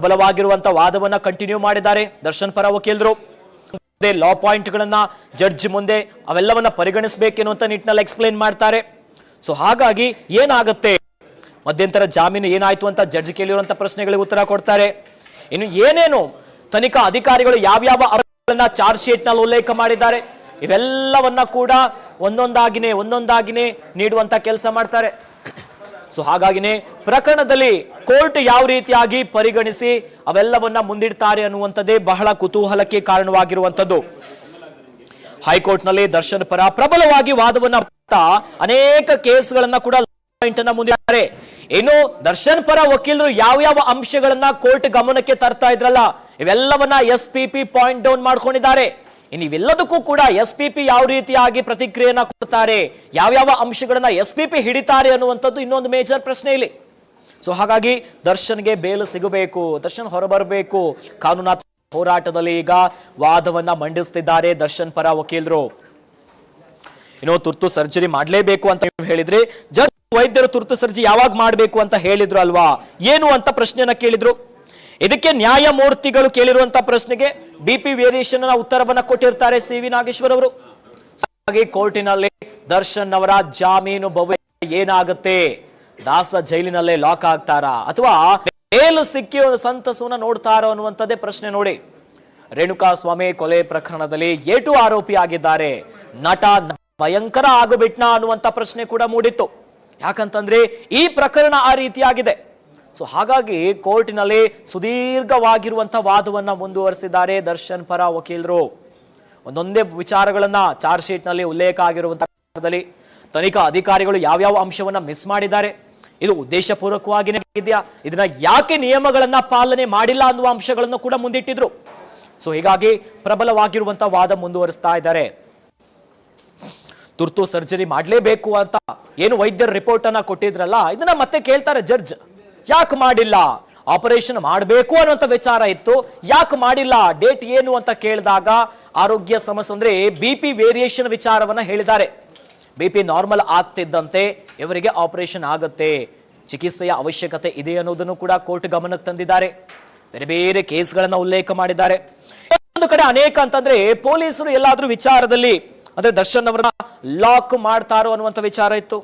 ಪ್ರಬಲವಾಗಿರುವಂತಹ ವಾದವನ್ನ continue ಮಾಡಿದ್ದಾರೆ ದರ್ಶನ್ ಪರ ವಕೀಲರು. ಲಾ ಪಾಯಿಂಟ್ ಗಳನ್ನ ಜಡ್ಜ್ ಮುಂದೆ ಅವೆಲ್ಲವನ್ನ ಪರಿಗಣಿಸಬೇಕೇನು ನಿಟ್ಟಿನಲ್ಲಿ ಎಕ್ಸ್ಪ್ಲೇನ್ ಮಾಡ್ತಾರೆ. ಸೊ ಹಾಗಾಗಿ ಏನಾಗುತ್ತೆ, ಮಧ್ಯಂತರ ಜಾಮೀನು ಏನಾಯ್ತು ಅಂತ ಜಡ್ಜ್ ಕೇಳಿರುವಂತಹ ಪ್ರಶ್ನೆಗಳಿಗೆ ಉತ್ತರ ಕೊಡ್ತಾರೆ. ಇನ್ನು ಏನೇನು ತನಿಖಾ ಅಧಿಕಾರಿಗಳು ಯಾವ್ಯಾವ ಅಂಶಗಳನ್ನ ಚಾರ್ಜ್ ಶೀಟ್ ನಲ್ಲಿ ಉಲ್ಲೇಖ ಮಾಡಿದ್ದಾರೆ ಇವೆಲ್ಲವನ್ನ ಕೂಡ ಒಂದೊಂದಾಗಿನೇ ನೀಡುವಂತ ಕೆಲಸ ಮಾಡ್ತಾರೆ. ಸೊ ಹಾಗಾಗಿನೇ ಪ್ರಕರಣದಲ್ಲಿ ಕೋರ್ಟ್ ಯಾವ ರೀತಿಯಾಗಿ ಪರಿಗಣಿಸಿ ಅವೆಲ್ಲವನ್ನ ಮುಂದಿಡ್ತಾರೆ ಅನ್ನುವಂಥದ್ದೇ ಬಹಳ ಕುತೂಹಲಕ್ಕೆ ಕಾರಣವಾಗಿರುವಂಥದ್ದು. ಹೈಕೋರ್ಟ್ ನಲ್ಲಿ ದರ್ಶನ್ ಪರ ಪ್ರಬಲವಾಗಿ ವಾದವನ್ನ ಅನೇಕ ಕೇಸ್ಗಳನ್ನ ಕೂಡ ಮುಂದಿದ್ದಾರೆ. ಇನ್ನು ದರ್ಶನ್ ಪರ ವಕೀಲರು ಯಾವ ಅಂಶಗಳನ್ನ ಕೋರ್ಟ್ ಗಮನಕ್ಕೆ ತರ್ತಾ ಇದ್ರಲ್ಲ ಇವೆಲ್ಲವನ್ನ SPP ಪಾಯಿಂಟ್ ಡೌನ್ ಮಾಡ್ಕೊಂಡಿದ್ದಾರೆ. ಇನ್ನು ಇವೆಲ್ಲದಕ್ಕೂ ಕೂಡ SPP ಯಾವ ರೀತಿಯಾಗಿ ಪ್ರತಿಕ್ರಿಯೆಯನ್ನ ಕೊಡ್ತಾರೆ, ಯಾವ್ಯಾವ ಅಂಶಗಳನ್ನ SPP ಹಿಡಿತಾರೆ ಅನ್ನುವಂಥದ್ದು ಇನ್ನೊಂದು ಮೇಜರ್ ಪ್ರಶ್ನೆ ಇಲ್ಲಿ. ಸೊ ಹಾಗಾಗಿ ದರ್ಶನ್ಗೆ ಬೇಲು ಸಿಗಬೇಕು, ದರ್ಶನ್ ಹೊರಬರಬೇಕು. ಕಾನೂನಾತ್ಮಕ ಹೋರಾಟದಲ್ಲಿ ಈಗ ವಾದವನ್ನ ಮಂಡಿಸ್ತಿದ್ದಾರೆ ದರ್ಶನ್ ಪರ ವಕೀಲರು. ಇನ್ನು ತುರ್ತು ಸರ್ಜರಿ ಮಾಡಲೇಬೇಕು ಅಂತ ಹೇಳಿದ್ರೆ ಜಡ್ಜ್ ವೈದ್ಯರು ತುರ್ತು ಸರ್ಜರಿ ಯಾವಾಗ ಮಾಡಬೇಕು ಅಂತ ಹೇಳಿದ್ರು ಅಲ್ವಾ, ಏನು ಅಂತ ಪ್ರಶ್ನೆಯನ್ನ ಕೇಳಿದ್ರು. ಇದಕ್ಕೆ ನ್ಯಾಯಮೂರ್ತಿಗಳು ಕೇಳಿರುವಂತ ಪ್ರಶ್ನೆಗೆ BP ವೇರಿಯೇಷನ್ ಉತ್ತರವನ್ನ ಕೊಟ್ಟಿರ್ತಾರೆ CV ನಾಗೇಶ್ವರ್ ಅವರು. ಹಾಗಾಗಿ ಕೋರ್ಟಿನಲ್ಲಿ ದರ್ಶನ್ ಅವರ ಜಾಮೀನು ಭವ್ಯ ಏನಾಗುತ್ತೆ, ದಾಸ ಜೈಲಿನಲ್ಲೇ ಲಾಕ್ ಆಗ್ತಾರಾ ಅಥವಾ ಬೇಲ್ ಸಿಕ್ಕಿ ಒಂದು ಸಂತಸವನ್ನ ನೋಡ್ತಾರೋ ಅನ್ನುವಂಥದ್ದೇ ಪ್ರಶ್ನೆ. ನೋಡಿ, ರೇಣುಕಾ ಸ್ವಾಮಿ ಕೊಲೆ ಪ್ರಕರಣದಲ್ಲಿ A2 ಆರೋಪಿ ಆಗಿದ್ದಾರೆ, ನಟ ಭಯಂಕರ ಆಗಿಬಿಟ್ನಾ ಅನ್ನುವಂತ ಪ್ರಶ್ನೆ ಕೂಡ ಮೂಡಿತ್ತು. ಯಾಕಂತಂದ್ರೆ ಈ ಪ್ರಕರಣ ಆ ರೀತಿಯಾಗಿದೆ. ಸೊ ಹಾಗಾಗಿ ಕೋರ್ಟಿನಲ್ಲಿ ಸುದೀರ್ಘವಾಗಿರುವಂತಹ ವಾದವನ್ನ ಮುಂದುವರಿಸಿದ್ದಾರೆ ದರ್ಶನ್ ಪರ ವಕೀಲರು. ಒಂದೊಂದೇ ವಿಚಾರಗಳನ್ನ ಚಾರ್ಜ್ ಶೀಟ್ ನಲ್ಲಿ ಉಲ್ಲೇಖ ಆಗಿರುವಂತಹ ತನಿಖಾ ಅಧಿಕಾರಿಗಳು ಯಾವ್ಯಾವ ಅಂಶವನ್ನ ಮಿಸ್ ಮಾಡಿದ್ದಾರೆ, ಇದು ಉದ್ದೇಶಪೂರ್ವಕವಾಗಿ ಇದೆಯಾ, ಇದನ್ನ ಯಾಕೆ ನಿಯಮಗಳನ್ನ ಪಾಲನೆ ಮಾಡಿಲ್ಲ ಅನ್ನುವ ಅಂಶಗಳನ್ನು ಕೂಡ ಮುಂದಿಟ್ಟಿದ್ರು. ಸೊ ಹೀಗಾಗಿ ಪ್ರಬಲವಾಗಿರುವಂತಹ ವಾದ ಮುಂದುವರಿಸ್ತಾ ಇದ್ದಾರೆ. ತುರ್ತು ಸರ್ಜರಿ ಮಾಡಲೇಬೇಕು ಅಂತ ಏನು ವೈದ್ಯರ ರಿಪೋರ್ಟ್ ಅನ್ನ ಕೊಟ್ಟಿದ್ರಲ್ಲ ಇದನ್ನ ಮತ್ತೆ ಕೇಳ್ತಾರೆ ಜಡ್ಜ್, ಯಾಕೆ ಮಾಡಿಲ್ಲ, ಆಪರೇಷನ್ ಮಾಡಬೇಕು ಅನ್ನುವಂಥ ವಿಚಾರ ಇತ್ತು, ಯಾಕೆ ಮಾಡಿಲ್ಲ, ಡೇಟ್ ಏನು ಅಂತ ಕೇಳಿದಾಗ ಆರೋಗ್ಯ ಸಮಸ್ಯೆ ಅಂದ್ರೆ BP ವೇರಿಯೇಷನ್ ವಿಚಾರವನ್ನ ಹೇಳಿದ್ದಾರೆ. BP ನಾರ್ಮಲ್ ಆಗ್ತಿದ್ದಂತೆ ಇವರಿಗೆ ಆಪರೇಷನ್ ಆಗುತ್ತೆ, ಚಿಕಿತ್ಸೆಯ ಅವಶ್ಯಕತೆ ಇದೆ ಅನ್ನೋದನ್ನು ಕೂಡ ಕೋರ್ಟ್ ಗಮನಕ್ಕೆ ತಂದಿದ್ದಾರೆ. ಬೇರೆ ಬೇರೆ ಕೇಸ್ಗಳನ್ನ ಉಲ್ಲೇಖ ಮಾಡಿದ್ದಾರೆ. ಒಂದು ಕಡೆ ಅನೇಕ ಅಂತಂದ್ರೆ ಪೊಲೀಸರು ಎಲ್ಲಾದ್ರೂ ವಿಚಾರದಲ್ಲಿ ಅಂದ್ರೆ ದರ್ಶನ್ ಅವರನ್ನ ಲಾಕ್ ಮಾಡ್ತಾರೋ ಅನ್ನುವಂಥ ವಿಚಾರ ಇತ್ತು.